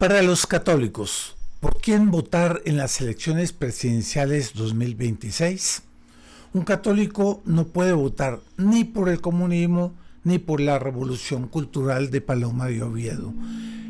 Para los católicos, ¿por quién votar en las elecciones presidenciales 2026? Un católico no puede votar ni por el comunismo ni por la revolución cultural de Paloma de Oviedo.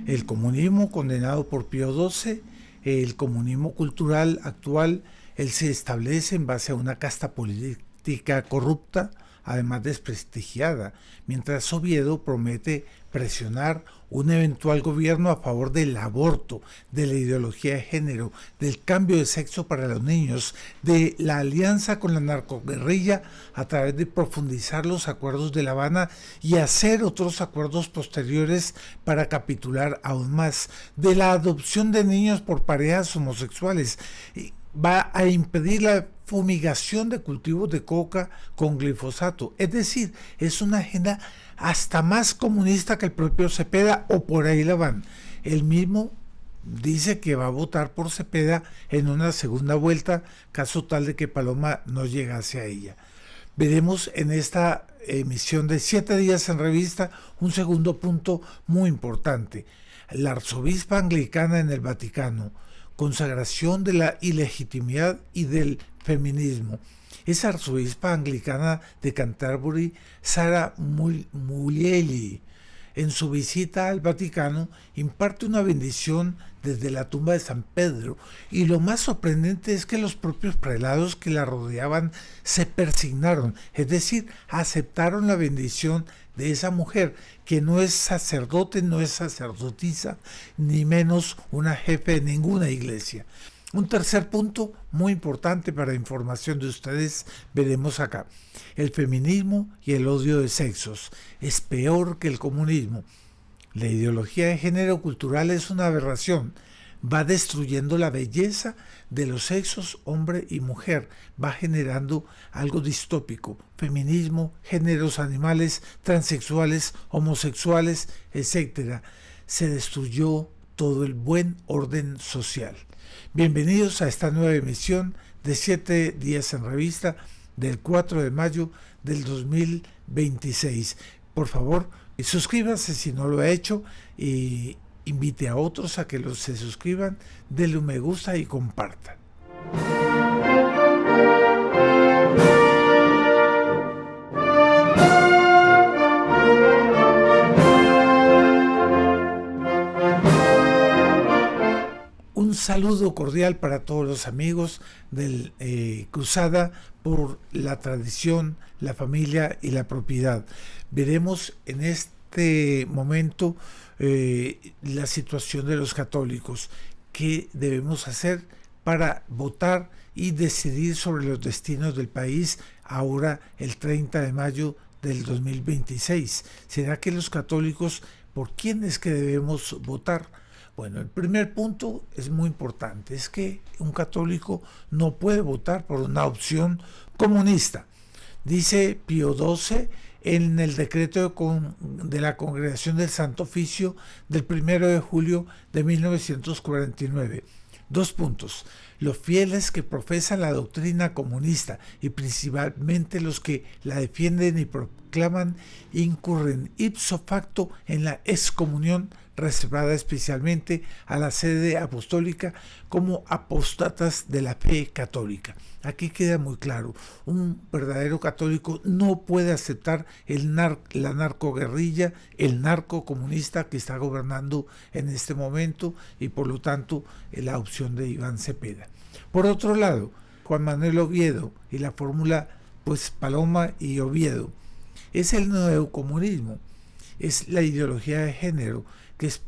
El comunismo condenado por Pío XII, el comunismo cultural actual, él se establece en base a una casta política corrupta, además desprestigiada, mientras Oviedo promete presionar un eventual gobierno a favor del aborto, de la ideología de género, del cambio de sexo para los niños, de la alianza con la narcoguerrilla a través de profundizar los acuerdos de La Habana y hacer otros acuerdos posteriores para capitular aún más, de la adopción de niños por parejas homosexuales. Va a impedir la fumigación de cultivos de coca con glifosato. Es decir, es una agenda hasta más comunista que el propio Cepeda, o por ahí la van. Él mismo dice que va a votar por Cepeda en una segunda vuelta, caso tal de que Paloma no llegase a ella. Veremos en esta emisión de 7 días en revista un segundo punto muy importante. La arzobispa anglicana en el Vaticano, consagración de la ilegitimidad y del feminismo. Esa arzobispa anglicana de Canterbury, Sarah Mulleiley, en su visita al Vaticano, imparte una bendición desde la tumba de San Pedro, y lo más sorprendente es que los propios prelados que la rodeaban se persignaron, es decir, aceptaron la bendición de esa mujer, que no es sacerdote, no es sacerdotisa, ni menos una jefe de ninguna iglesia. Un tercer punto muy importante para información de ustedes veremos acá. El feminismo y el odio de sexos es peor que el comunismo. La ideología de género cultural es una aberración. Va destruyendo la belleza de los sexos, hombre y mujer. Va generando algo distópico. Feminismo, géneros animales, transexuales, homosexuales, etc. Se destruyó todo el buen orden social. Bienvenidos a esta nueva emisión de 7 días en revista del 4 de mayo del 2026. Por favor, suscríbase si no lo ha hecho y invite a otros a que se suscriban, denle un me gusta y compartan. Un saludo cordial para todos los amigos del Cruzada por la tradición, la familia y la propiedad. Veremos en este momento la situación de los católicos, qué debemos hacer para votar y decidir sobre los destinos del país ahora el 30 de mayo del 2026. ¿Será que los católicos, por quién es que debemos votar? Bueno, el primer punto es muy importante, es que un católico no puede votar por una opción comunista. Dice Pío XII en el decreto de la Congregación del Santo Oficio del 1 de julio de 1949. 2 puntos. Los fieles que profesan la doctrina comunista y principalmente los que la defienden y proclaman incurren ipso facto en la excomunión reservada especialmente a la sede apostólica como apóstatas de la fe católica. Aquí queda muy claro, un verdadero católico no puede aceptar la narcoguerrilla, el narco comunista que está gobernando en este momento y por lo tanto la opción de Iván Cepeda. Por otro lado, Juan Manuel Oviedo y la fórmula Paloma y Oviedo es el neocomunismo, es la ideología de género, que es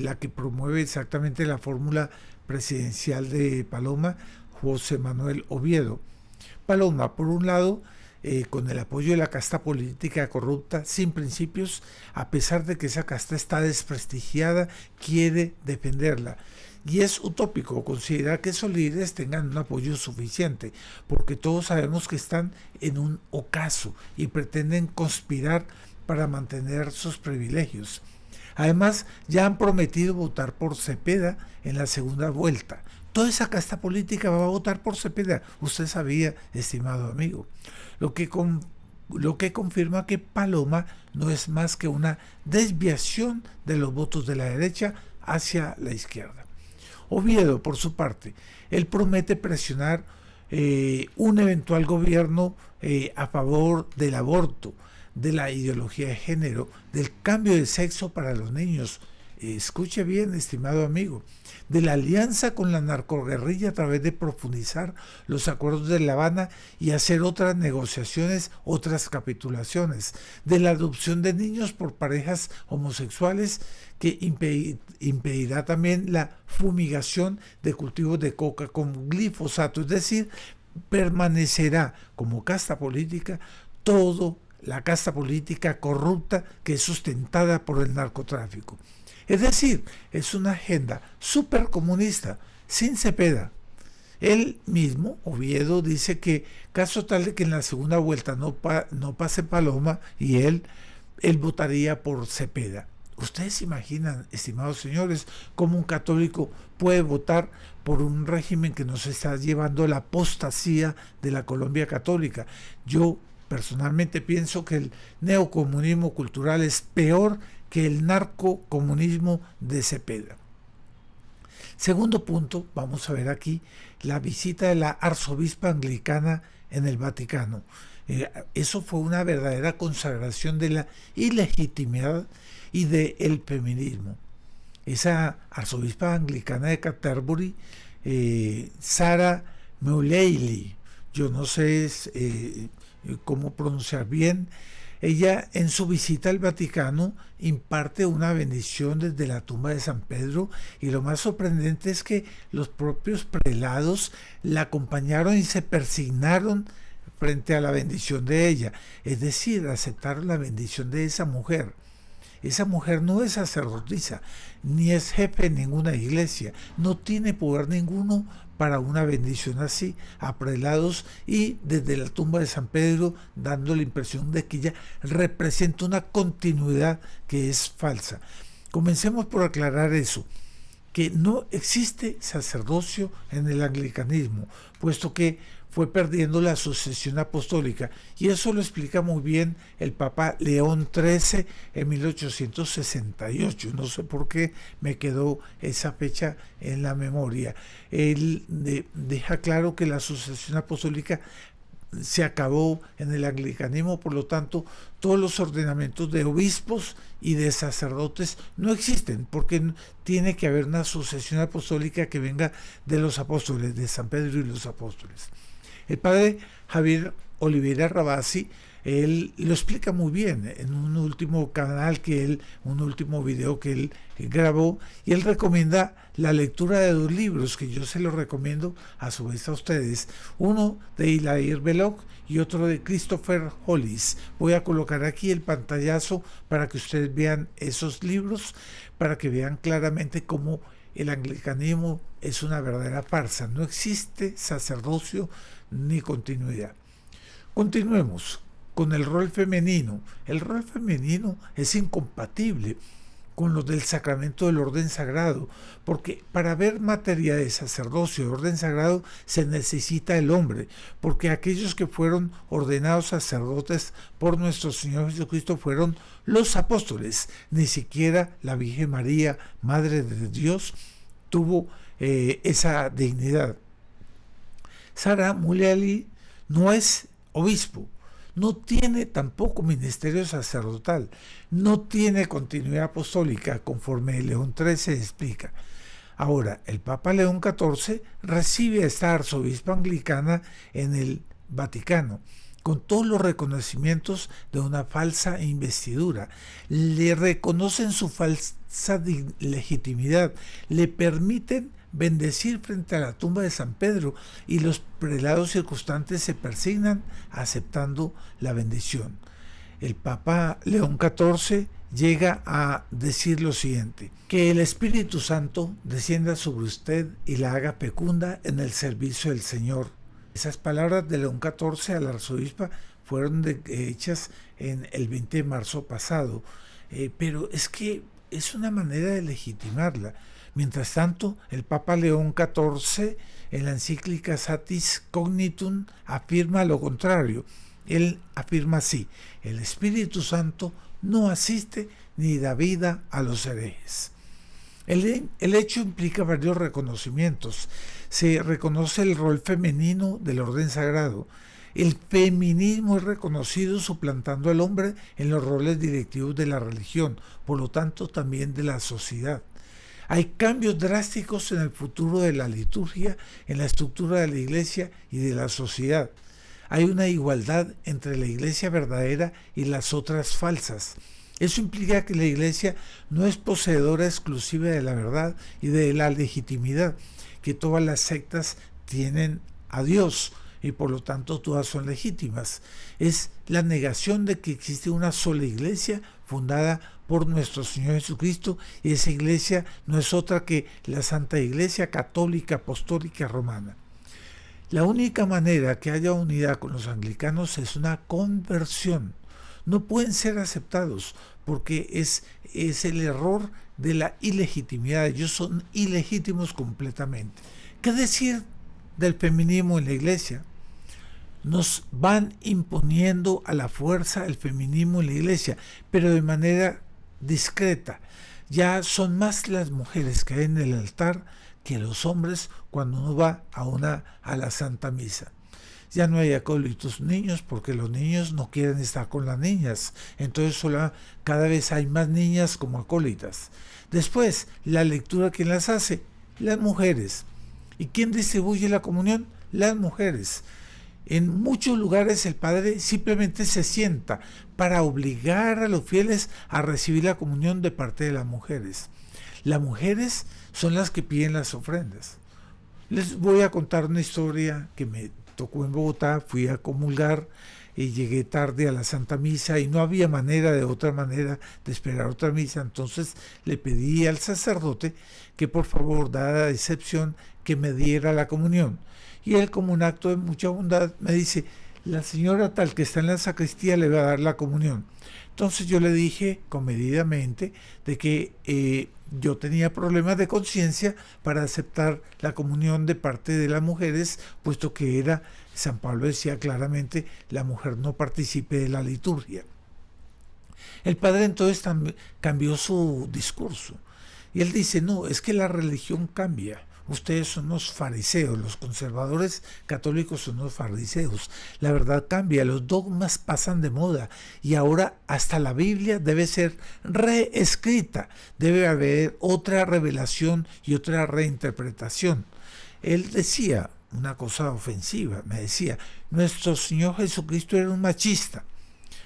la que promueve exactamente la fórmula presidencial de Paloma, José Manuel Oviedo. Paloma, por un lado, con el apoyo de la casta política corrupta, sin principios, a pesar de que esa casta está desprestigiada, quiere defenderla. Y es utópico considerar que esos líderes tengan un apoyo suficiente, porque todos sabemos que están en un ocaso y pretenden conspirar para mantener sus privilegios. Además, ya han prometido votar por Cepeda en la segunda vuelta. Toda esa casta política va a votar por Cepeda. Usted sabía, estimado amigo. Lo que confirma que Paloma no es más que una desviación de los votos de la derecha hacia la izquierda. Oviedo, por su parte, él promete presionar un eventual gobierno a favor del aborto, de la ideología de género, del cambio de sexo para los niños. Escuche bien, estimado amigo, de la alianza con la narcoguerrilla a través de profundizar los acuerdos de La Habana y hacer otras negociaciones, otras capitulaciones, de la adopción de niños por parejas homosexuales que impedirá también la fumigación de cultivos de coca con glifosato, es decir, permanecerá como casta política todo la casta política corrupta que es sustentada por el narcotráfico. Es decir, es una agenda supercomunista, sin Cepeda. Él mismo, Oviedo, dice que caso tal de que en la segunda vuelta no pase Paloma y él votaría por Cepeda. ¿Ustedes se imaginan, estimados señores, cómo un católico puede votar por un régimen que nos está llevando a la apostasía de la Colombia católica? Yo personalmente pienso que el neocomunismo cultural es peor que el narcocomunismo de Cepeda. Segundo punto, vamos a ver aquí la visita de la arzobispa anglicana en el Vaticano. Eso fue una verdadera consagración de la ilegitimidad y del feminismo. Esa arzobispa anglicana de Canterbury, Sarah Mulleiley, yo no sé cómo pronunciar bien, ella en su visita al Vaticano imparte una bendición desde la tumba de San Pedro y lo más sorprendente es que los propios prelados la acompañaron y se persignaron frente a la bendición de ella, es decir, aceptaron la bendición de esa mujer. Esa mujer no es sacerdotisa, ni es jefe en ninguna iglesia, no tiene poder ninguno para una bendición así a prelados y desde la tumba de San Pedro dando la impresión de que ella representa una continuidad que es falsa. Comencemos por aclarar eso, que no existe sacerdocio en el anglicanismo, puesto que fue perdiendo la sucesión apostólica, y eso lo explica muy bien el Papa León XIII en 1868. No sé por qué me quedó esa fecha en la memoria. Él deja claro que la sucesión apostólica se acabó en el anglicanismo, por lo tanto todos los ordenamientos de obispos y de sacerdotes no existen, porque tiene que haber una sucesión apostólica que venga de los apóstoles, de San Pedro y los apóstoles. El padre Javier Oliveira Rabasi, él lo explica muy bien en un último un último video que él grabó, y él recomienda la lectura de dos libros que yo se los recomiendo a su vez a ustedes, uno de Hilaire Belloc y otro de Christopher Hollis. Voy a colocar aquí el pantallazo para que ustedes vean esos libros, para que vean claramente cómo el anglicanismo es una verdadera farsa, no existe sacerdocio ni continuidad. Continuemos con el rol femenino. El rol femenino es incompatible con los del sacramento del orden sagrado, porque para ver materia de sacerdocio, de orden sagrado, se necesita el hombre, porque aquellos que fueron ordenados sacerdotes por nuestro Señor Jesucristo fueron los apóstoles. Ni siquiera la Virgen María, Madre de Dios, tuvo esa dignidad. Sarah Mulleiley no es obispo, no tiene tampoco ministerio sacerdotal, no tiene continuidad apostólica, conforme León XIII explica. Ahora, el Papa León XIV recibe a esta arzobispa anglicana en el Vaticano, con todos los reconocimientos de una falsa investidura. Le reconocen su falsa legitimidad, le permiten bendecir frente a la tumba de San Pedro y los prelados circunstantes se persignan aceptando la bendición. El Papa León XIV llega a decir lo siguiente: que el Espíritu Santo descienda sobre usted y la haga fecunda en el servicio del Señor. Esas palabras de León XIV a la arzobispa fueron hechas en el 20 de marzo pasado, pero es que es una manera de legitimarla. Mientras tanto, el Papa León XIV, en la encíclica Satis Cognitum, afirma lo contrario. Él afirma así: el Espíritu Santo no asiste ni da vida a los herejes. El hecho implica varios reconocimientos. Se reconoce el rol femenino del orden sagrado. El feminismo es reconocido suplantando al hombre en los roles directivos de la religión, por lo tanto también de la sociedad. Hay cambios drásticos en el futuro de la liturgia, en la estructura de la iglesia y de la sociedad. Hay una igualdad entre la iglesia verdadera y las otras falsas. Eso implica que la iglesia no es poseedora exclusiva de la verdad y de la legitimidad, que todas las sectas tienen a Dios y por lo tanto todas son legítimas. Es la negación de que existe una sola iglesia fundada por nuestro Señor Jesucristo, y esa iglesia no es otra que la Santa Iglesia Católica Apostólica Romana. La única manera que haya unidad con los anglicanos es una conversión. No pueden ser aceptados porque es el error de la ilegitimidad. Ellos son ilegítimos completamente. ¿Qué decir del feminismo en la iglesia? Nos van imponiendo a la fuerza el feminismo en la iglesia, pero de manera discreta. Ya son más las mujeres que hay en el altar que los hombres cuando uno va a la Santa Misa. Ya no hay acólitos niños porque los niños no quieren estar con las niñas. Entonces cada vez hay más niñas como acólitas. Después, la lectura, ¿quién las hace? Las mujeres. ¿Y quién distribuye la comunión? Las mujeres. En muchos lugares el padre simplemente se sienta para obligar a los fieles a recibir la comunión de parte de las mujeres. Las mujeres son las que piden las ofrendas. Les voy a contar una historia que me tocó en Bogotá. Fui a comulgar y llegué tarde a la Santa Misa y no había otra manera de esperar otra misa. Entonces le pedí al sacerdote que por favor, dada la excepción, que me diera la comunión. Y él, como un acto de mucha bondad, me dice: la señora tal que está en la sacristía le va a dar la comunión. Entonces yo le dije comedidamente de que yo tenía problemas de conciencia para aceptar la comunión de parte de las mujeres, puesto que San Pablo decía claramente, la mujer no participe de la liturgia. El padre entonces cambió su discurso y él dice: no, es que la religión cambia. Ustedes son unos fariseos, los conservadores católicos son unos fariseos. La verdad cambia, los dogmas pasan de moda y ahora hasta la Biblia debe ser reescrita. Debe haber otra revelación y otra reinterpretación. Él decía una cosa ofensiva, me decía: nuestro Señor Jesucristo era un machista.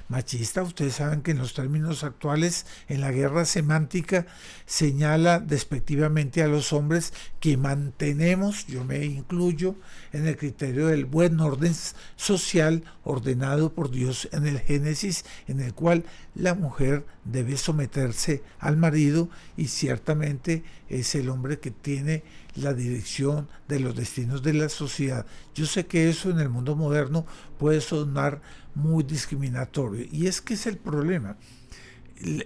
Machista, ustedes saben que en los términos actuales, en la guerra semántica, señala despectivamente a los hombres que mantenemos, yo me incluyo, en el criterio del buen orden social ordenado por Dios en el Génesis, en el cual la mujer debe someterse al marido y ciertamente es el hombre que tiene la dirección de los destinos de la sociedad. Yo sé que eso en el mundo moderno puede sonar muy discriminatorio, y es que es el problema.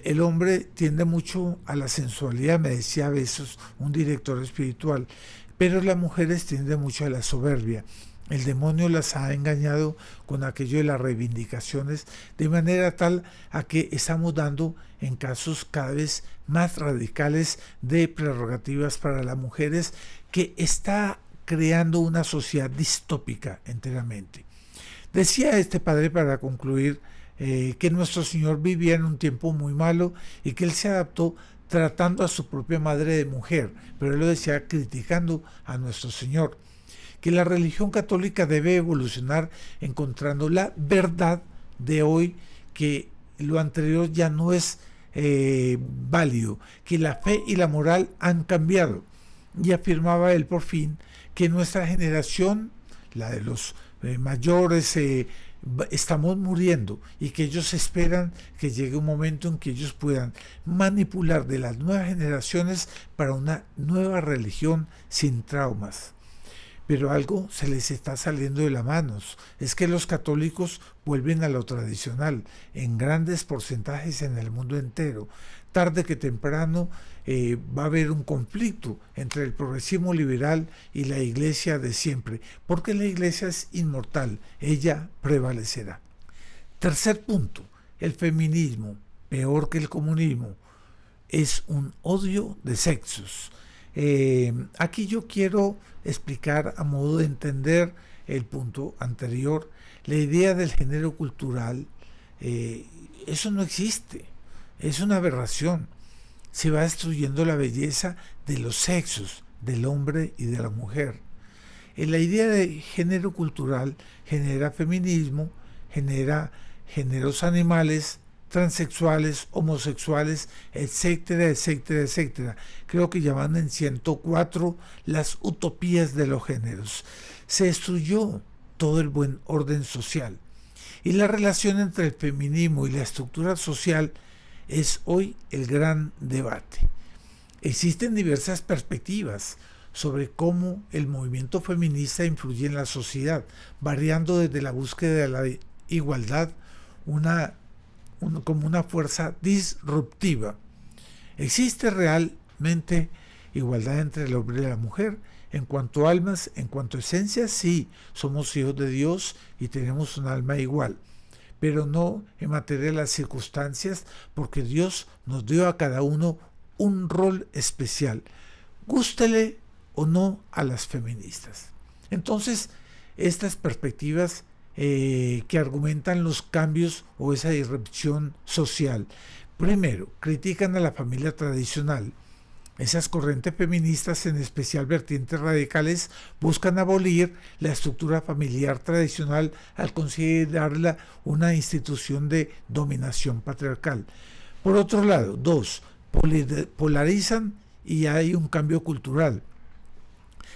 El hombre tiende mucho a la sensualidad, me decía a veces un director espiritual, pero las mujeres tienden mucho a la soberbia. El demonio las ha engañado con aquello de las reivindicaciones, de manera tal a que estamos dando en casos cada vez más radicales de prerrogativas para las mujeres, que está creando una sociedad distópica enteramente. Decía este padre, para concluir, que nuestro Señor vivía en un tiempo muy malo y que él se adaptó tratando a su propia madre de mujer, pero él lo decía criticando a nuestro Señor. Que la religión católica debe evolucionar encontrando la verdad de hoy, que lo anterior ya no es válido, que la fe y la moral han cambiado. Y afirmaba él por fin que nuestra generación, la de los mayores, estamos muriendo, y que ellos esperan que llegue un momento en que ellos puedan manipular de las nuevas generaciones para una nueva religión sin traumas. Pero algo se les está saliendo de las manos. Es que los católicos vuelven a lo tradicional en grandes porcentajes en el mundo entero. Tarde que temprano va a haber un conflicto entre el progresismo liberal y la iglesia de siempre, porque la iglesia es inmortal, ella prevalecerá. Tercer punto: el feminismo, peor que el comunismo. es un odio de sexos. Aquí yo quiero explicar a modo de entender el punto anterior, la idea del género cultural. Eso no existe, es una aberración. Se va destruyendo la belleza de los sexos, del hombre y de la mujer. La idea de género cultural genera feminismo, genera géneros animales, transexuales, homosexuales, etcétera, etcétera, etcétera. Creo que ya van en 104 las utopías de los géneros. Se destruyó todo el buen orden social. Y la relación entre el feminismo y la estructura social es hoy el gran debate. Existen diversas perspectivas sobre cómo el movimiento feminista influye en la sociedad, variando desde la búsqueda de la igualdad como una fuerza disruptiva. ¿Existe realmente igualdad entre el hombre y la mujer? En cuanto a almas, en cuanto a esencia, sí, somos hijos de Dios y tenemos un alma igual, pero no en materia de las circunstancias, porque Dios nos dio a cada uno un rol especial, gústele o no a las feministas. Entonces, estas perspectivas que argumentan los cambios o esa disrupción social, primero, critican a la familia tradicional. Esas corrientes feministas, en especial vertientes radicales, buscan abolir la estructura familiar tradicional al considerarla una institución de dominación patriarcal. Por otro lado, dos, polarizan y hay un cambio cultural.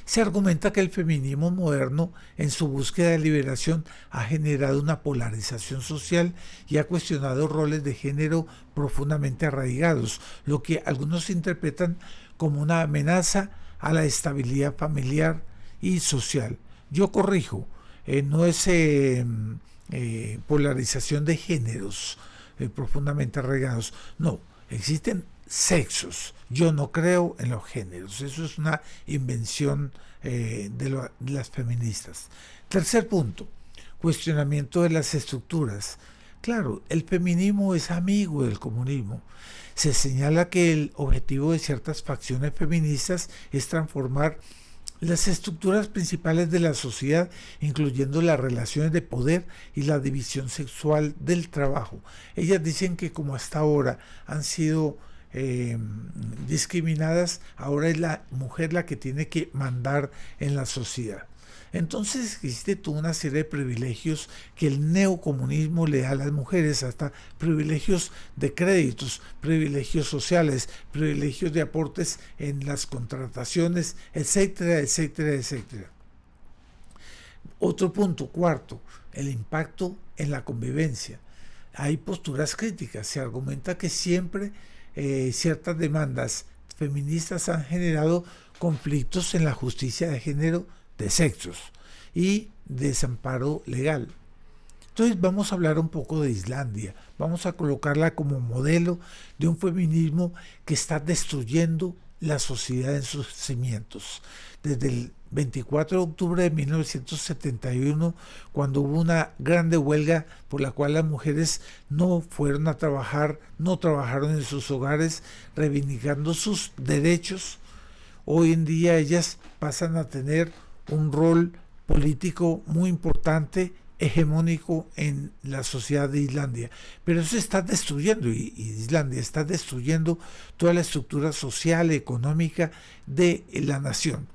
Se argumenta que el feminismo moderno, en su búsqueda de liberación, ha generado una polarización social y ha cuestionado roles de género profundamente arraigados, lo que algunos interpretan como una amenaza a la estabilidad familiar y social. Yo corrijo, no es polarización de géneros profundamente arraigados, no, existen sexos. Yo no creo en los géneros. Eso es una invención de las feministas. Tercer punto, cuestionamiento de las estructuras. Claro, el feminismo es amigo del comunismo. Se señala que el objetivo de ciertas facciones feministas es transformar las estructuras principales de la sociedad, incluyendo las relaciones de poder y la división sexual del trabajo. Ellas dicen que como hasta ahora han sido discriminadas, ahora es la mujer la que tiene que mandar en la sociedad. Entonces existe toda una serie de privilegios que el neocomunismo le da a las mujeres, hasta privilegios de créditos, privilegios sociales, privilegios de aportes en las contrataciones, etcétera, etcétera, etcétera. Otro punto, cuarto, el impacto en la convivencia. Hay posturas críticas, se argumenta que siempre ciertas demandas feministas han generado conflictos en la justicia de género, de sexos y desamparo legal. Entonces vamos a hablar un poco de Islandia, vamos a colocarla como modelo de un feminismo que está destruyendo la sociedad en sus cimientos. Desde el 24 de octubre de 1971, cuando hubo una grande huelga por la cual las mujeres no fueron a trabajar, no trabajaron en sus hogares, reivindicando sus derechos, hoy en día ellas pasan a tener un rol político muy importante, hegemónico en la sociedad de Islandia. Pero eso está destruyendo, y Islandia está destruyendo toda la estructura social, económica de la nación.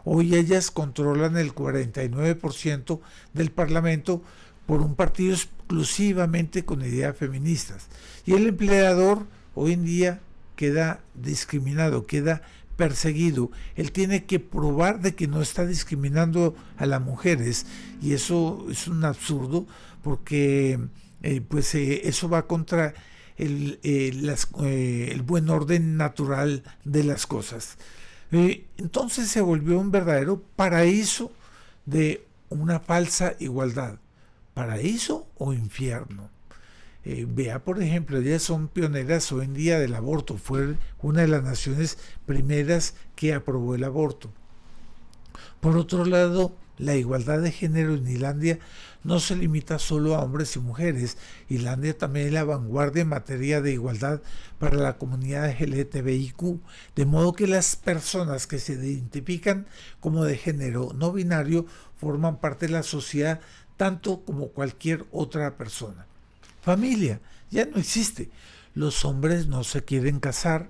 Hoy ellas controlan el 49% del parlamento por un partido exclusivamente con ideas feministas. Y el empleador hoy en día queda discriminado, queda perseguido. Él tiene que probar de que no está discriminando a las mujeres, y eso es un absurdo, porque eso va contra el buen orden natural de las cosas. Entonces se volvió un verdadero paraíso de una falsa igualdad. ¿Paraíso o infierno? Vea, por ejemplo, ellas son pioneras hoy en día del aborto. Fue una de las naciones primeras que aprobó el aborto. Por otro lado, la igualdad de género en Islandia no se limita solo a hombres y mujeres. Islandia también es la vanguardia en materia de igualdad para la comunidad LGTBIQ, de modo que las personas que se identifican como de género no binario forman parte de la sociedad tanto como cualquier otra persona. Familia ya no existe. Los hombres no se quieren casar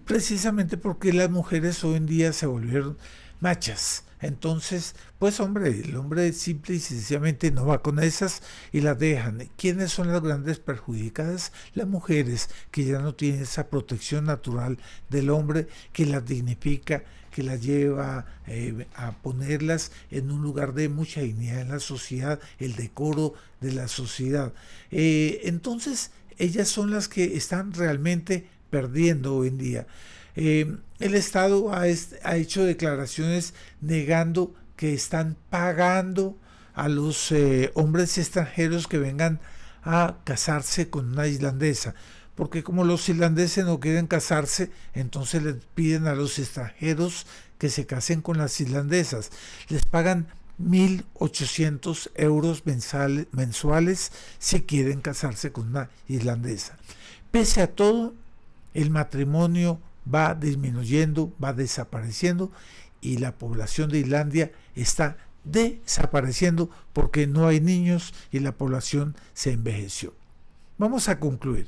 precisamente porque las mujeres hoy en día se volvieron machas. Entonces, pues hombre, el hombre simple y sencillamente no va con esas y las dejan. ¿Quiénes son las grandes perjudicadas? Las mujeres, que ya no tienen esa protección natural del hombre que las dignifica, que las lleva a ponerlas en un lugar de mucha dignidad en la sociedad, el decoro de la sociedad. Entonces, ellas son las que están realmente perdiendo hoy en día. El Estado ha hecho declaraciones negando que están pagando a los hombres extranjeros que vengan a casarse con una islandesa, porque como los islandeses no quieren casarse, entonces les piden a los extranjeros que se casen con las islandesas. Les pagan 1.800 euros mensuales si quieren casarse con una islandesa. Pese a todo, el matrimonio va disminuyendo, va desapareciendo y la población de Islandia está desapareciendo porque no hay niños y la población se envejeció. Vamos a concluir.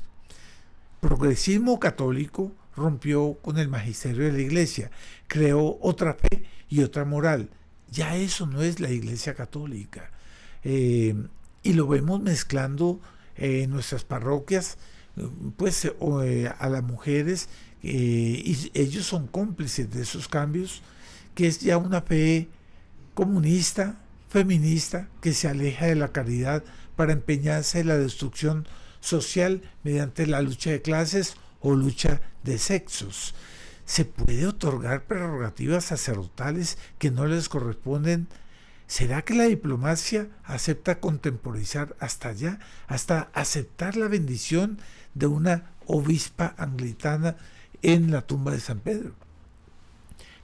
Progresismo católico rompió con el magisterio de la Iglesia, creó otra fe y otra moral. Ya eso no es la Iglesia católica. Y lo vemos mezclando en nuestras parroquias, pues a las mujeres, y ellos son cómplices de esos cambios, que es ya una fe comunista, feminista, que se aleja de la caridad para empeñarse en la destrucción social mediante la lucha de clases o lucha de sexos. ¿Se puede otorgar prerrogativas sacerdotales que no les corresponden? ¿Será que la diplomacia acepta contemporizar hasta allá, hasta aceptar la bendición de una obispa anglicana en la tumba de San Pedro?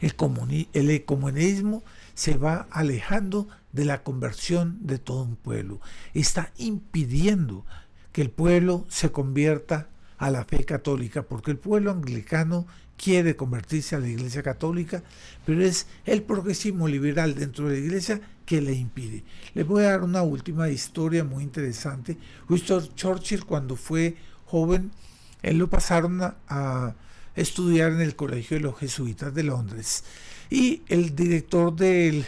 El ecumenismo se va alejando de la conversión de todo un pueblo. Está impidiendo que el pueblo se convierta a la fe católica, porque el pueblo anglicano quiere convertirse a la Iglesia católica, pero es el progresismo liberal dentro de la Iglesia que le impide. Les voy a dar una última historia muy interesante. Winston Churchill, cuando fue joven, él lo pasaron a estudiar en el Colegio de los Jesuitas de Londres, y el director de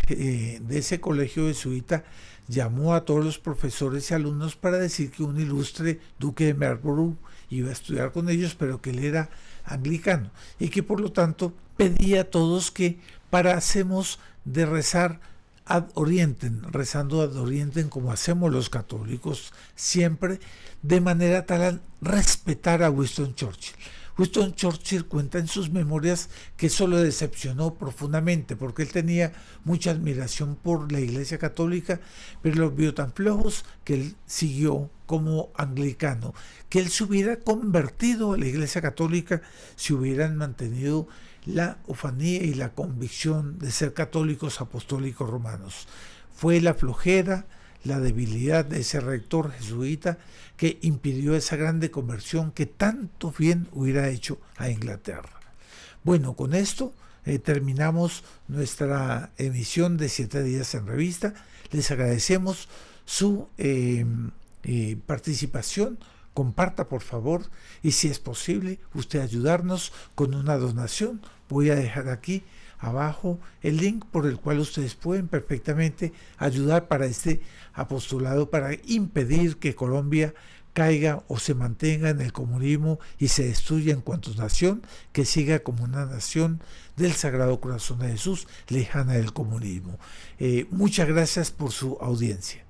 ese colegio jesuita llamó a todos los profesores y alumnos para decir que un ilustre duque de Marlborough iba a estudiar con ellos, pero que él era anglicano y que por lo tanto pedía a todos que parásemos de rezar ad orientem, rezando ad orientem como hacemos los católicos siempre, de manera tal a respetar a Winston Churchill. Winston Churchill cuenta en sus memorias que eso lo decepcionó profundamente, porque él tenía mucha admiración por la Iglesia católica, pero los vio tan flojos que él siguió como anglicano, que él se hubiera convertido a la Iglesia católica si hubieran mantenido la ufanía y la convicción de ser católicos apostólicos romanos. Fue la flojera, la debilidad de ese rector jesuita que impidió esa grande conversión que tanto bien hubiera hecho a Inglaterra. Bueno, con esto terminamos nuestra emisión de 7 días en revista. Les agradecemos su participación. Comparta, por favor, y si es posible, usted ayudarnos con una donación. Voy a dejar aquí abajo el link por el cual ustedes pueden perfectamente ayudar para este apostolado, para impedir que Colombia caiga o se mantenga en el comunismo y se destruya en cuanto nación, que siga como una nación del Sagrado Corazón de Jesús, lejana del comunismo. Muchas gracias por su audiencia.